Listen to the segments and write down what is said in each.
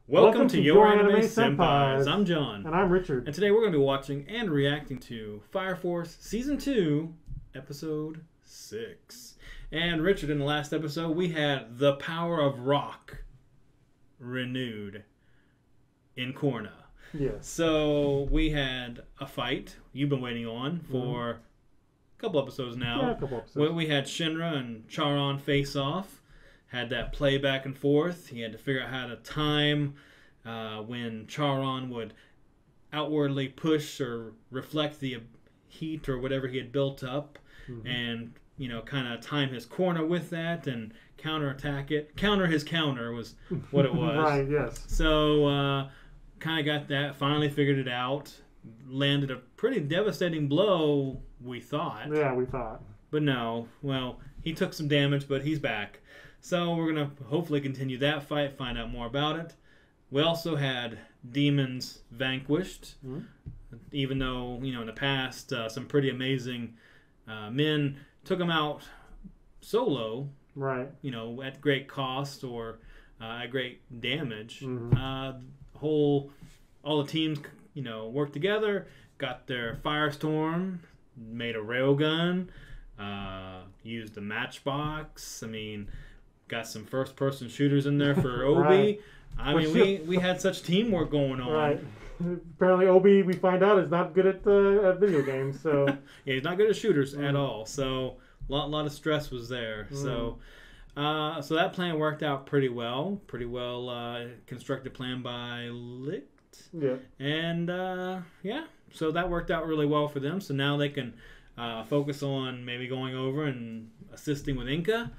Welcome to Your Anime Senpais. I'm John. And I'm Richard. And today we're going to be watching and reacting to Fire Force Season 2, Episode 6. And Richard, in the last episode, we had the power of rock renewed in Korna. Yes. So we had a fight you've been waiting on for a couple episodes now. Yeah, a couple episodes. We had Shinra and Charon face off. Had that play back and forth. He had to figure out how to time when Charon would outwardly push or reflect the heat or whatever he had built up, and kind of time his corner with that and counterattack it. Counter his counter was what it was. Right. Yes. So kind of got that. Finally figured it out. Landed a pretty devastating blow. We thought. Yeah, we thought. But no. Well, he took some damage, but he's back. So we're going to hopefully continue that fight, find out more about it. We also had demons vanquished, even though, in the past, some pretty amazing men took them out solo, right? At great cost or at great damage. All the teams, worked together, got their firestorm, made a railgun, used a matchbox. Got some first-person shooters in there for Obi. Right. We had such teamwork going on. Right. Apparently, Obi, we find out, is not good at video games. So yeah, he's not good at shooters at all. So a lot of stress was there. So that plan worked out pretty well. Pretty well constructed plan by Licht. Yeah. And so that worked out really well for them. So now they can focus on maybe going over and assisting with Inca.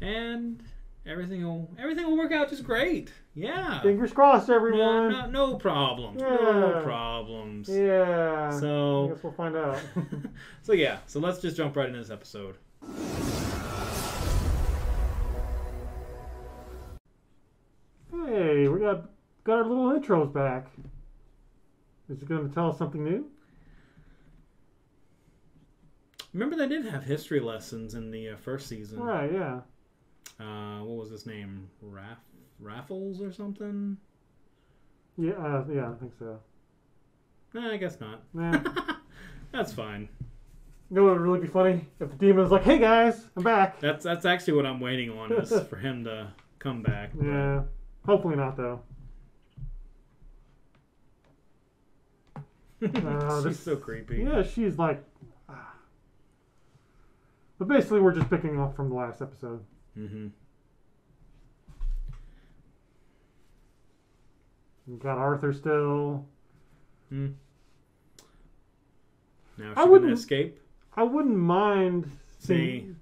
And everything will work out just great. Yeah. Fingers crossed, everyone. No problems. Yeah. No problems. Yeah. So I guess we'll find out. So let's just jump right into this episode. Hey, we got our little intros back. Is it going to tell us something new? Remember, they did have history lessons in the first season. Right. Yeah. What was his name? Raffles or something? Yeah, I think so. Nah, I guess not. Nah. That's fine. You know what would really be funny? If the demon's like, hey guys, I'm back. That's actually what I'm waiting on, is for him to come back. Yeah. Hopefully not, though. She's so creepy. Yeah, she's like... But basically, we're just picking up from the last episode. We got Arthur still. Now she's going to escape? I wouldn't mind seeing...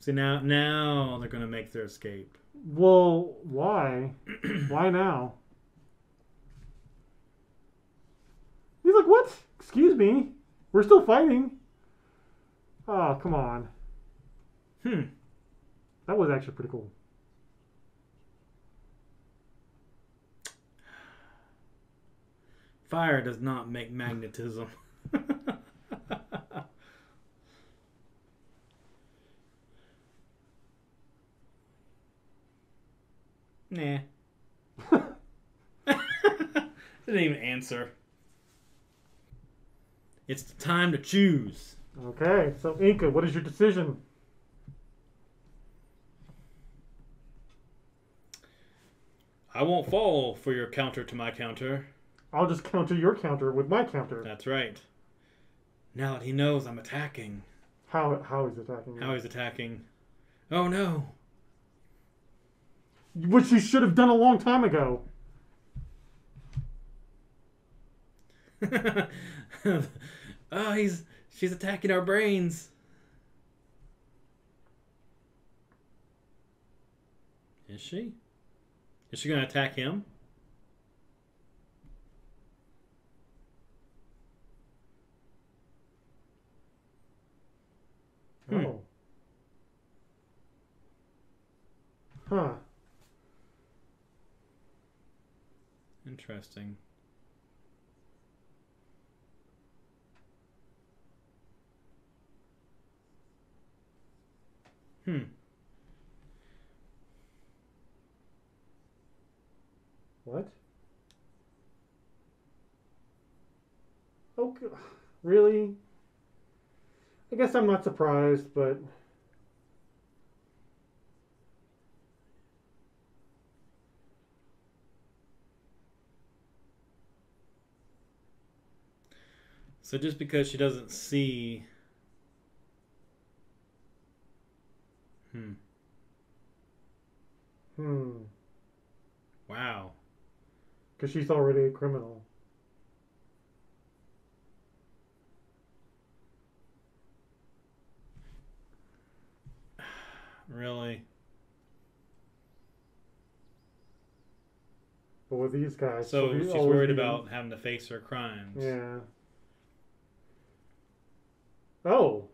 See, now they're going to make their escape. Well, why? Why now? He's like, what? Excuse me? We're still fighting. Oh, come on. That was actually pretty cool. Fire does not make magnetism. Nah. Didn't even answer. It's the time to choose. Okay, so Inca, what is your decision? I won't fall for your counter to my counter. I'll just counter your counter with my counter. That's right. Now that he knows I'm attacking. How he's attacking you. How he's attacking. Oh no. Which you should have done a long time ago. Oh, she's attacking our brains. Is she? Is she going to attack him? Oh. Huh. Interesting. okay, really? I guess I'm not surprised, but So just because she doesn't see. Hmm. hmm, Wow. because she's already a criminal. Really? But with these guys, she'll So be she's always worried be. about having to face her crimes. Yeah. Oh.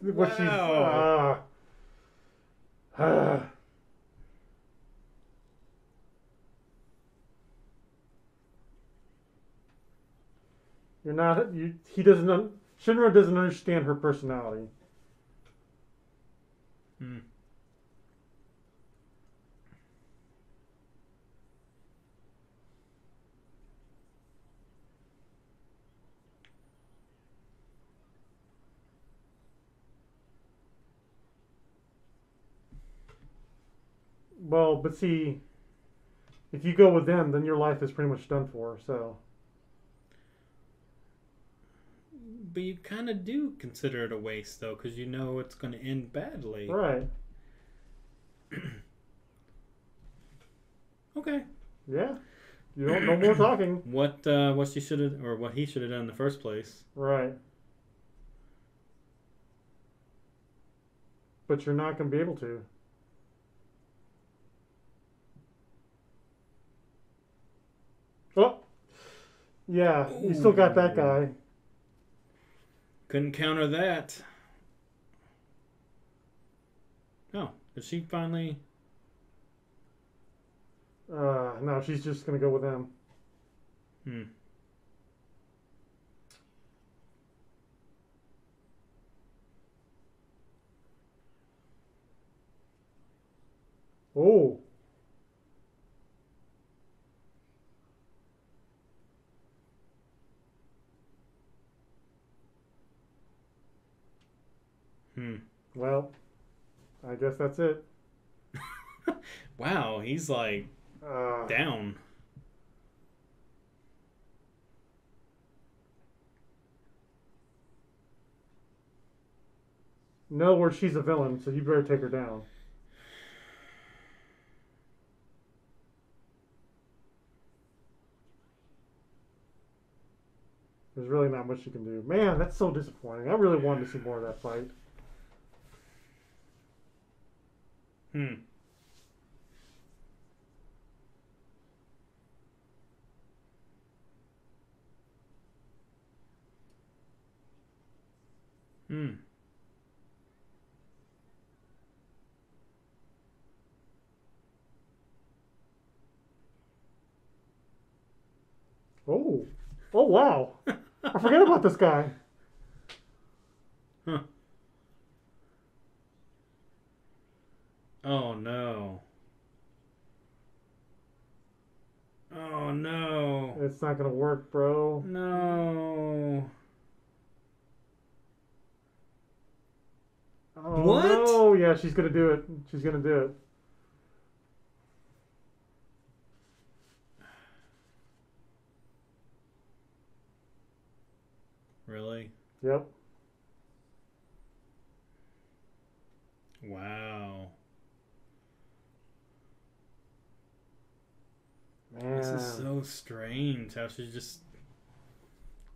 What she's. Wow. You're not. You. He doesn't. Shinra doesn't understand her personality. Hmm. Well, but see, if you go with them, then your life is pretty much done for. So. But you kind of do consider it a waste, though, because you know it's going to end badly. Right. Okay. Yeah. You don't. No more talking. What she should have, or what he should have done in the first place. Right. But you're not going to be able to. Oh. Yeah. You still got that guy. Couldn't counter that. Oh, did she finally? No, she's just going to go with him. Hmm. Oh. Hmm. Well, I guess that's it. Wow, he's like down. In other words, she's a villain, so you better take her down. There's really not much you can do. Man, that's so disappointing. I really wanted to see more of that fight. Hmm. Hmm. Oh. Oh, wow. I forget about this guy. Huh. Oh no. Oh no. It's not going to work, bro. No. Oh, What? no. Yeah, she's going to do it. She's going to do it. Really? Yep. Wow. Man. This is so strange how she's just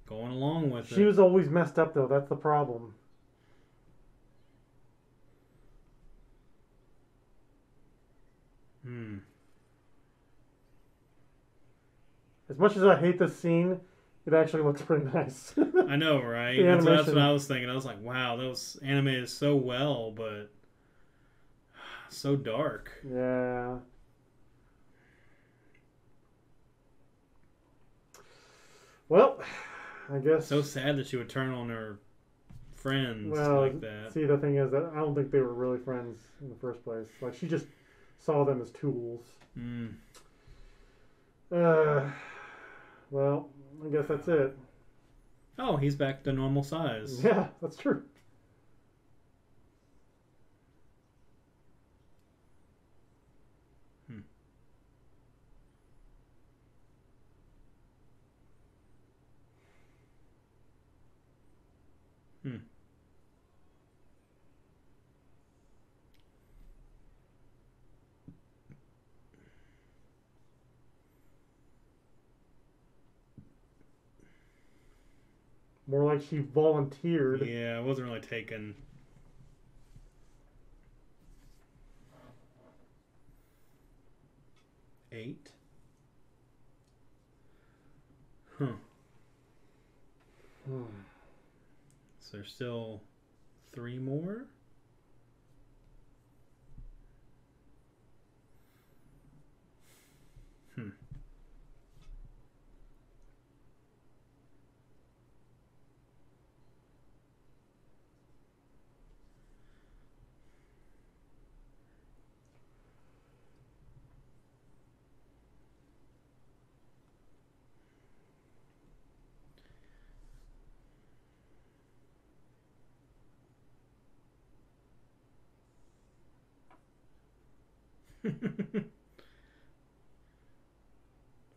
going along with it. She was always messed up, though. That's the problem. Hmm. As much as I hate this scene, it actually looks pretty nice. I know, right? The That's animation. what I was thinking. I was like, wow, that was animated so well, but so dark. Yeah. Well, I guess. So sad that she would turn on her friends Well, like that. see, the thing is that I don't think they were really friends in the first place. Like, she just saw them as tools. Mm. Uh, Well, I guess that's it. Oh, he's back to normal size. Yeah, that's true. Hmm. Hmm. More like she volunteered. Yeah, it wasn't really taken. Eight. Huh. So there's still 3 more? Hmm.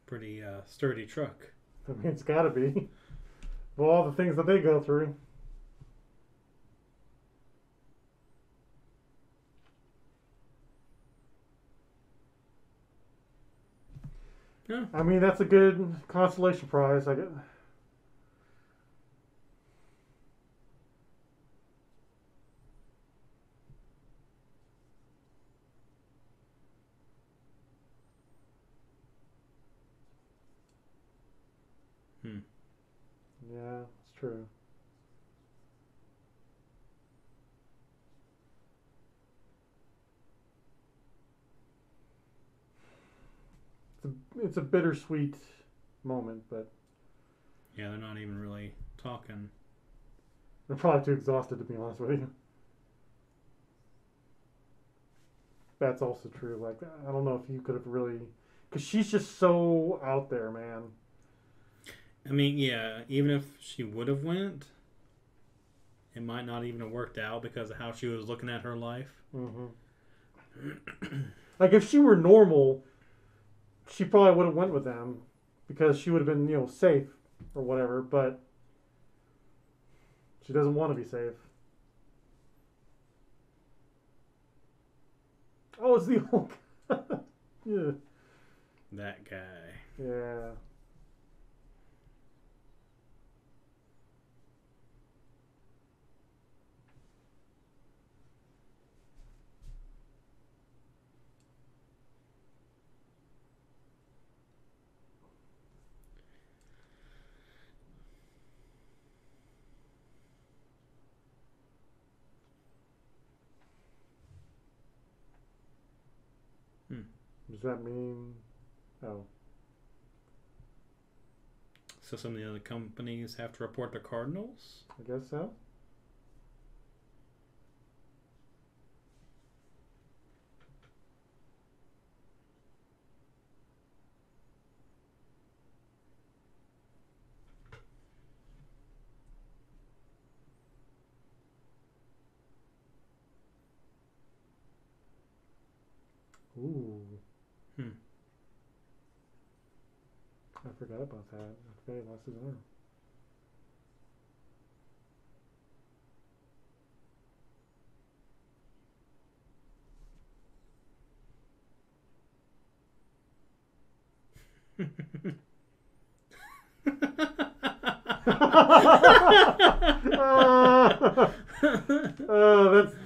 Pretty sturdy truck. I mean, it's got to be. Of all the things that they go through. Yeah. I mean, that's a good consolation prize. I get. Hmm. Yeah, it's true. It's a bittersweet moment, but Yeah, they're not even really talking. they're probably too exhausted to be honest with you. That's also true. Like, I don't know if you could have really, because she's just so out there, man. I mean, yeah, even if she would have went, it might not even have worked out because of how she was looking at her life. Mm-hmm. Like, if she were normal, she probably would have went with them because she would have been, safe or whatever. But she doesn't want to be safe. Oh, it's the old guy. Yeah. That guy. Yeah. Hmm. Does that mean? Oh, So some of the other companies have to report their cardinals? I guess so. Ooh, Hmm. I forgot about that. I forgot he lost his arm.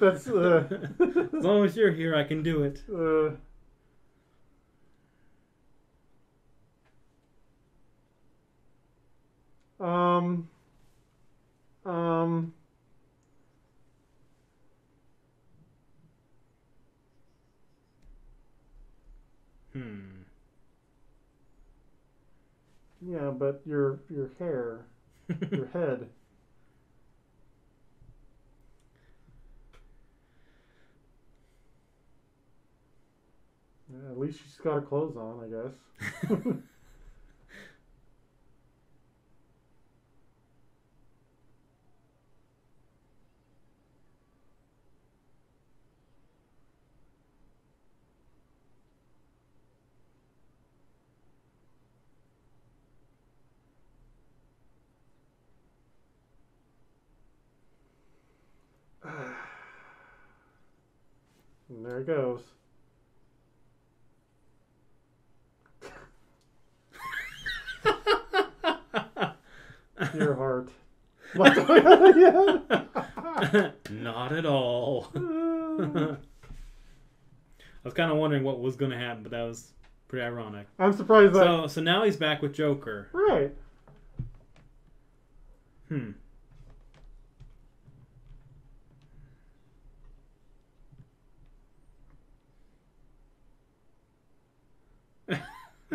That's As long as you're here, I can do it. um um Hmm. yeah, but your hair, your head. Yeah, at least she's got her clothes on, I guess. And there it goes. Your heart. Not at all. I was kind of wondering what was going to happen, but that was pretty ironic. I'm surprised that. So now he's back with Joker. Right.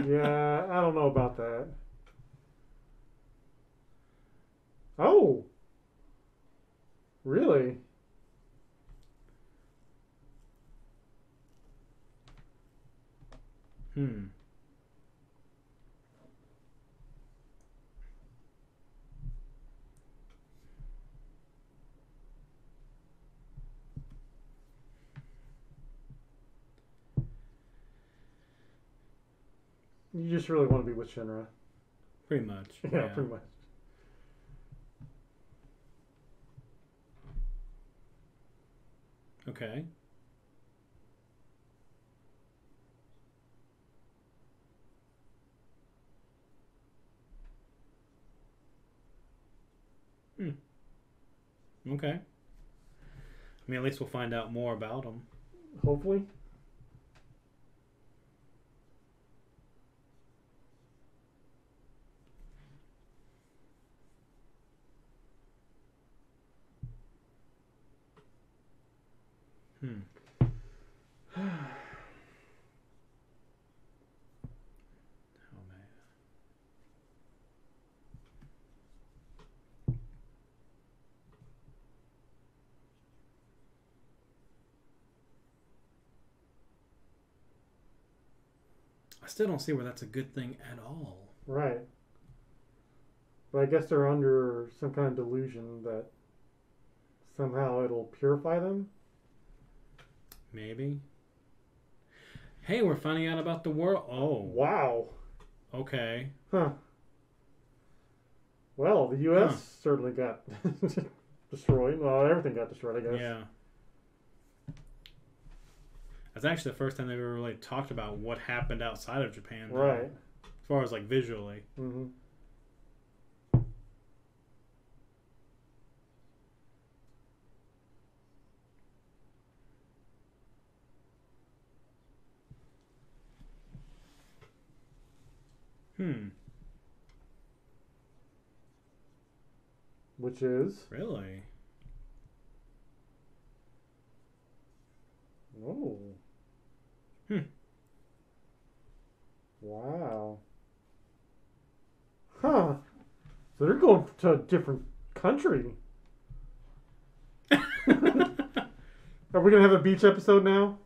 Yeah, I don't know about that. Oh. Really? You just really want to be with Shinra. Pretty much. Yeah, pretty much. Okay. Okay. I mean, at least we'll find out more about him. Hopefully. Oh, man. I still don't see where that's a good thing at all. Right. But I guess they're under some kind of delusion that somehow it'll purify them. Maybe. Hey, we're finding out about the world. Oh. Wow. Okay. Huh. Well, the U.S. certainly got destroyed. Well, everything got destroyed, I guess. Yeah. That's actually the first time they've ever really talked about what happened outside of Japan. Though, Right. as far as like visually. Mm-hmm. Which is? Really? Oh. Wow. Huh. So they're going to a different country. Are we going to have a beach episode now?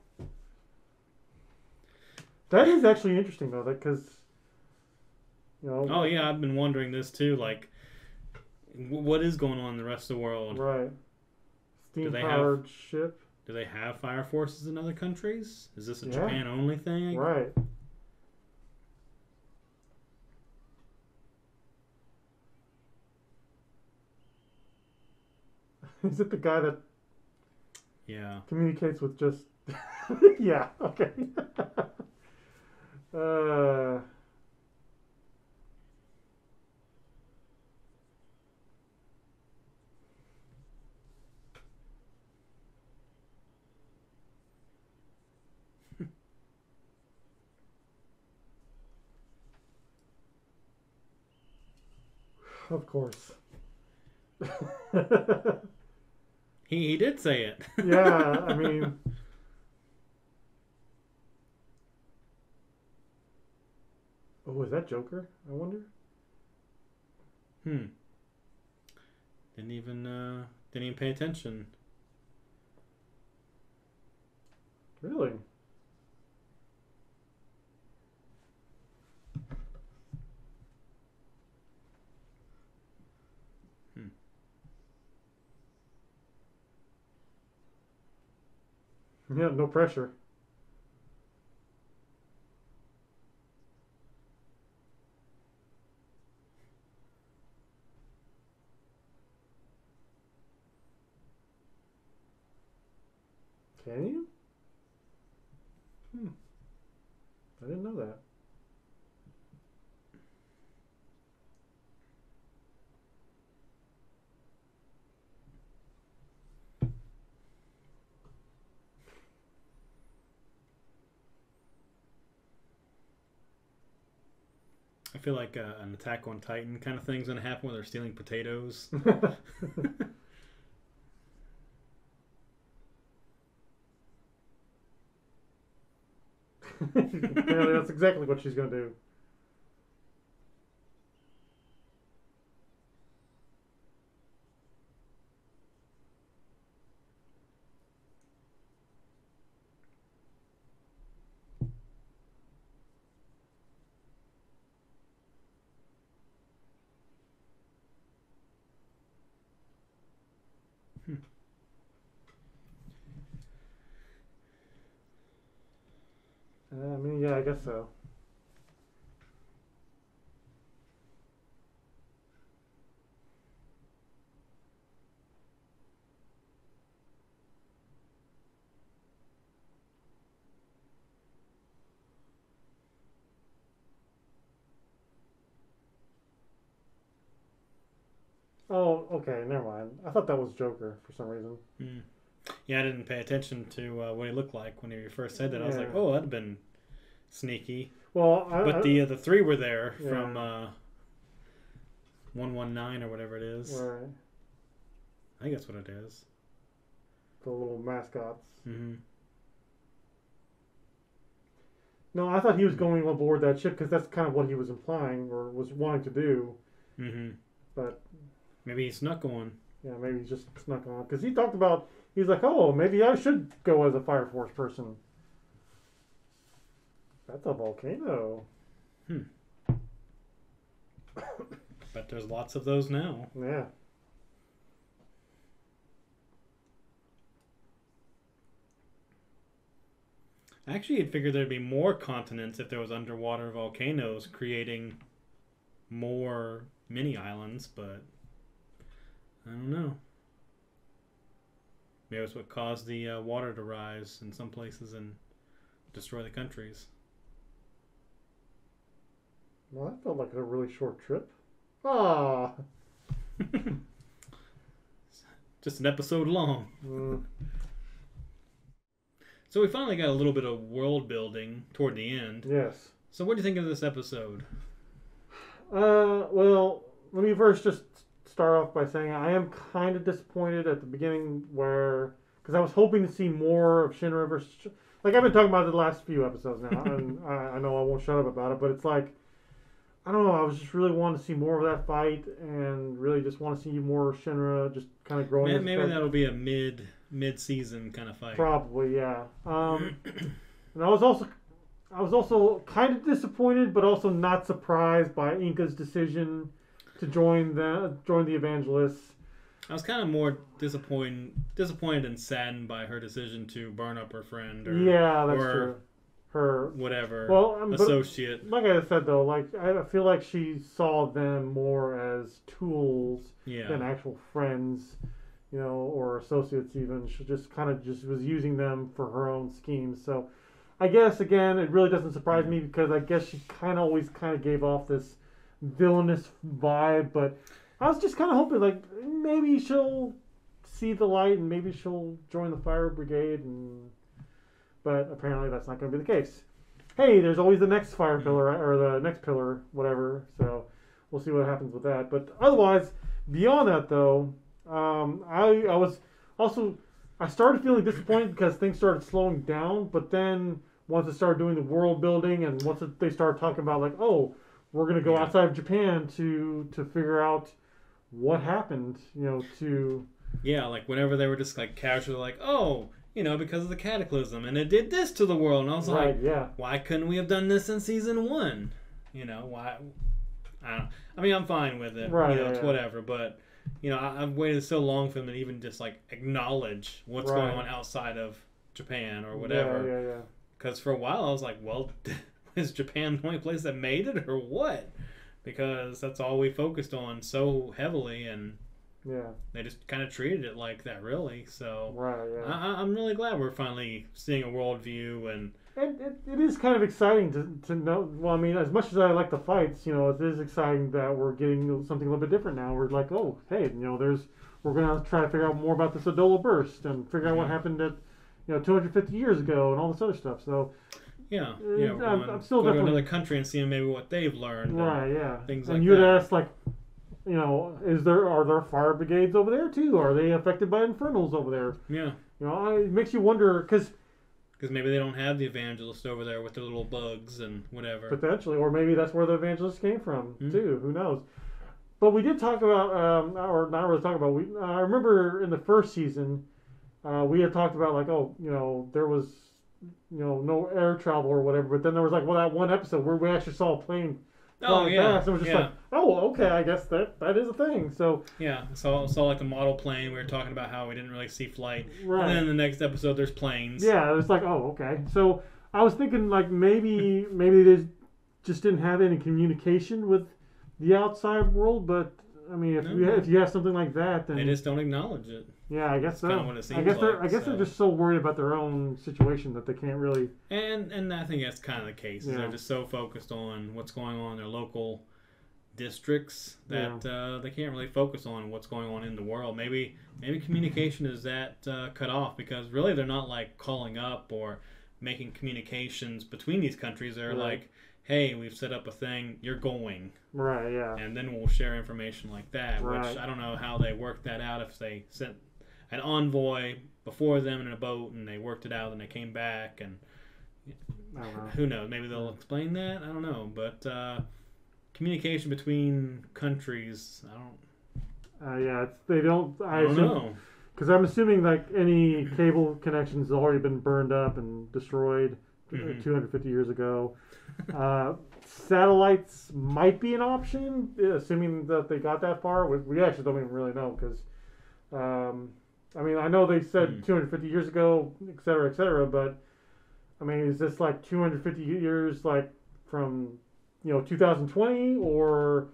That is actually interesting, though, because, you know... Oh, yeah, I've been wondering this, too. Like, what is going on in the rest of the world? Right. Steam-powered ship. Do they have fire forces in other countries? Is this a Japan-only thing? Right. Is it the guy that communicates with just... yeah, okay. Of course. He did say it. Yeah, I mean... Oh, is that Joker? I wonder. Didn't even pay attention. Really? Yeah, no pressure. Can you? I didn't know that. I feel like an Attack on Titan kind of thing's gonna happen where they're stealing potatoes. Apparently, that's exactly what she's gonna do. I mean, yeah, I guess so. Oh, okay, never mind. I thought that was Joker for some reason. Mm. Yeah, I didn't pay attention to what he looked like when you first said that. I was like, Yeah. oh, that'd have been sneaky. Well, But the three were there Yeah. from 119 or whatever it is. right, I think that's what it is. the little mascots. Mm-hmm. No, I thought he was going aboard that ship because that's kind of what he was implying or was wanting to do. Mm-hmm. But Maybe he snuck on. yeah, maybe he just snuck on because he talked about he's like, oh, maybe I should go as a Fire Force person. That's a volcano. But there's lots of those now. Yeah. Actually, you'd figure there'd be more continents if there was underwater volcanoes creating more mini islands, but I don't know. Maybe it's what caused the water to rise in some places and destroy the countries. Well, that felt like a really short trip. Ah. Just an episode long. Mm. So we finally got a little bit of world building toward the end. Yes. So what do you think of this episode? Well, let me first just start off by saying I am kind of disappointed at the beginning where, because I was hoping to see more of Shinra versus, like I've been talking about it the last few episodes now, and I know I won't shut up about it, but it's like, I don't know, I was just really wanting to see more of that fight and really just want to see more Shinra just kind of growing. Maybe that'll be a mid-season kind of fight. Probably, yeah. And I was also kind of disappointed, but also not surprised by Inca's decision to join the Evangelists. I was kind of more disappointed and saddened by her decision to burn up her friend. Or, Yeah, that's or true. Her whatever but associate. like I said though, like I feel like she saw them more as tools than actual friends, you know, or associates even. She just was using them for her own schemes. So I guess again, it really doesn't surprise me because I guess she always gave off this villainous vibe. But I was just kind of hoping like maybe she'll see the light and maybe she'll join the fire brigade. But apparently that's not going to be the case. Hey, there's always the next fire pillar or the next pillar, whatever. So we'll see what happens with that. But otherwise, beyond that though, I started feeling disappointed because things started slowing down. But then once it started doing the world building and once they started talking about like, oh, we're going to go outside of Japan to figure out what happened, you know, to... Yeah, like whenever they were just like casually like, oh, you know, because of the cataclysm and it did this to the world. And I was like, why couldn't we have done this in season 1? You know, why? I mean, I'm fine with it. Right, you know, it's whatever. But, you know, I've waited so long for them to even just like acknowledge what's going on outside of Japan or whatever. Yeah. Because for a while I was like, well, is Japan the only place that made it or what? Because that's all we focused on so heavily, and Yeah. They just kind of treated it like that, really. So right, yeah. I'm really glad we're finally seeing a worldview, and it is kind of exciting to know. Well, I mean, as much as I like the fights, it is exciting that we're getting something a little bit different now. We're like, oh, hey, we're gonna try to figure out more about this Adola burst and figure out what happened at 250 years ago and all this other stuff. So yeah, I'm still go to definitely another country and seeing maybe what they've learned, right, yeah, things and like you'd that. ask like, are there fire brigades over there too? Are they affected by infernals over there? Yeah, it makes you wonder because maybe they don't have the evangelists over there with their little bugs and whatever. Potentially, or maybe that's where the evangelists came from too. Who knows? But we did talk about, or not really talk about. I remember in the first season, we had talked about like, there was, no air travel or whatever. But then there was like, that one episode where we actually saw a plane flying past. It was just like, oh, okay, I guess that is a thing. So yeah, saw like the model plane. We were talking about how we didn't really see flight, right. And then in the next episode, there's planes. Yeah, it was like, oh, okay. So I was thinking like maybe they just didn't have any communication with the outside world, but I mean, if you have something like that, then they just don't acknowledge it. Yeah, I guess so. Kind of what it seems I guess they're just so worried about their own situation that they can't really. And I think that's kind of the case. Yeah. They're just so focused on what's going on in their local districts that they can't really focus on what's going on in the world. Maybe communication is that cut off because really they're not like calling up or making communications between these countries. They're like, hey, we've set up a thing, you're going. Right, yeah. And then we'll share information like that, right. Which I don't know how they worked that out, if they sent an envoy before them in a boat and they worked it out and they came back, and I don't know. Who knows, maybe they'll explain that, I don't know. But communication between countries, I don't... they don't... I don't know. Because I'm assuming like any cable connections has already been burned up and destroyed 250 years ago. Satellites might be an option, assuming that they got that far. We actually don't even really know because, I mean, I know they said 250 years ago, et cetera, but I mean, is this like 250 years like from 2020 or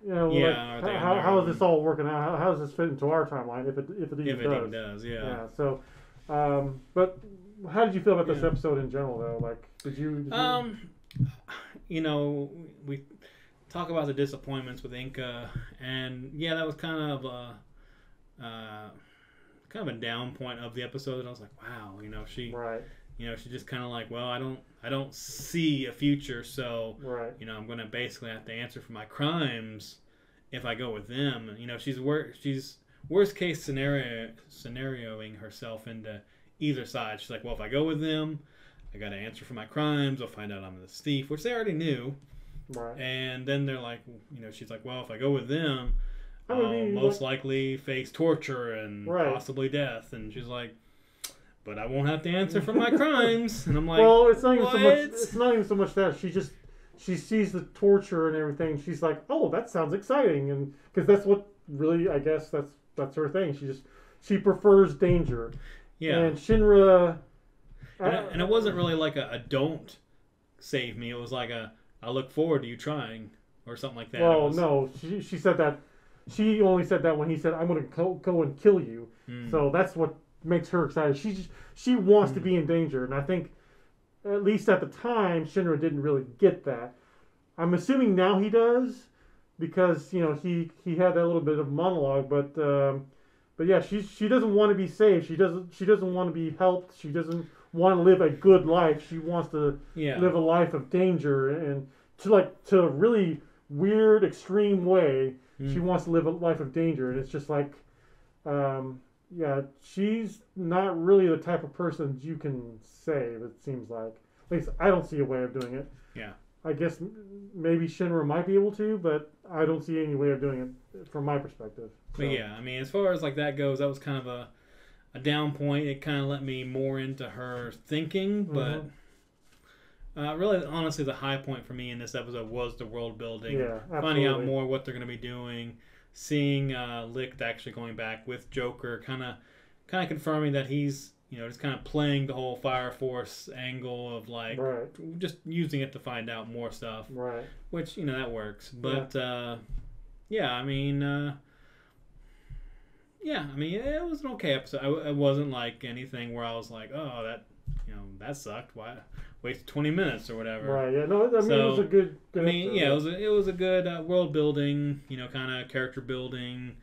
how is this all working out? How does this fit into our timeline if it even does? Yeah. So, but how did you feel about this episode in general, though? Like, did you we talk about the disappointments with Inca, and that was kind of a down point of the episode. And I was like, wow, she she just kind of like, well, I don't see a future, so I'm going to basically have to answer for my crimes if I go with them. She's worst case scenarioing herself into either side. She's like, well, if I go with them, I got to answer for my crimes. I'll find out I'm the thief, which they already knew. Right. And then they're like, she's like, well, if I go with them, I'll most likely face torture and possibly death. And she's like, but I won't have to answer for my crimes. And I'm like, well, it's not even so much. It's not even so much that she sees the torture and everything. She's like, oh, that sounds exciting, and because that's what really, I guess that's her thing. She prefers danger. Yeah. And Shinra. And it wasn't really like a don't save me. It was like I look forward to you trying or something like that. Well, no, she said that. She only said that when he said, "I'm going to go and kill you." So that's what makes her excited. She wants to be in danger, and I think at least at the time Shinra didn't really get that. I'm assuming now he does because he had that little bit of monologue, but yeah, she doesn't want to be saved. She doesn't want to be helped. She doesn't want to live a good life. She wants to live a life of danger, and to a really weird, extreme way. She wants to live a life of danger, and it's just like, she's not really the type of person you can save. It seems like, at least I don't see a way of doing it. Yeah. I guess maybe Shinra might be able to, but I don't see any way of doing it from my perspective. So. But yeah, I mean, as far as like that goes, that was kind of a down point. It kind of let me more into her thinking, but really, honestly, the high point for me in this episode was the world building. Yeah, absolutely. Finding out more what they're going to be doing, seeing Licht actually going back with Joker, kind of confirming that he's just kind of playing the whole Fire Force angle of like just using it to find out more stuff. Right. Which that works, but I mean. Yeah, I mean, it was an okay episode. It wasn't like anything where I was like, oh, that sucked. Why waste 20 minutes or whatever? Right. Yeah. No. I mean, it was a good episode, yeah, it was a good world building, kind of character building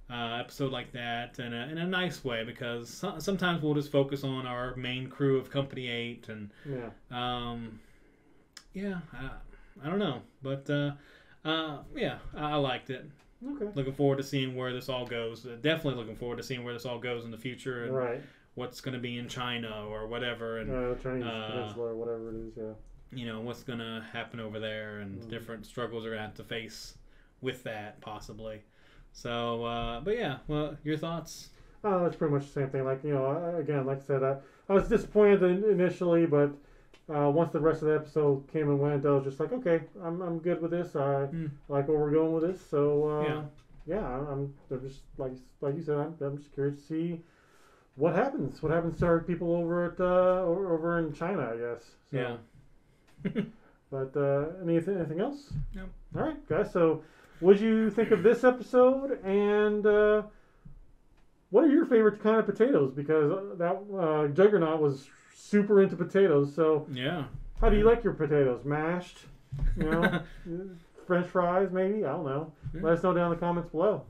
episode like that, in a nice way, because sometimes we'll just focus on our main crew of Company 8, and I don't know, but I liked it. Okay. Looking forward to seeing where this all goes. Definitely looking forward to seeing where this all goes in the future, and what's going to be in China or whatever, and Chinese Peninsula or whatever it is. Yeah. What's going to happen over there, and different struggles they're going to have to face with that, possibly. So, but yeah, well, your thoughts? It's pretty much the same thing. Like, again, like I said, I was disappointed initially, but once the rest of the episode came and went, I was just like, okay, I'm good with this. I like where we're going with this. So I'm just like you said, I'm just curious to see what happens. What happens to our people over at over in China, I guess. So, yeah. But anything else? No. All right, guys. So, what did you think of this episode? And what are your favorite kind of potatoes? Because that Juggernaut was super into potatoes. So yeah, how do you like your potatoes? Mashed, French fries, maybe? I don't know. Yeah. Let us know down in the comments below.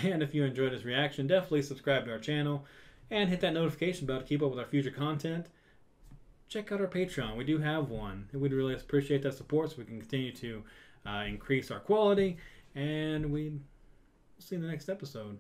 And if you enjoyed this reaction, definitely subscribe to our channel and hit that notification bell to keep up with our future content. Check out our Patreon. We do have one. We'd really appreciate that support so we can continue to increase our quality. And we'll see you in the next episode.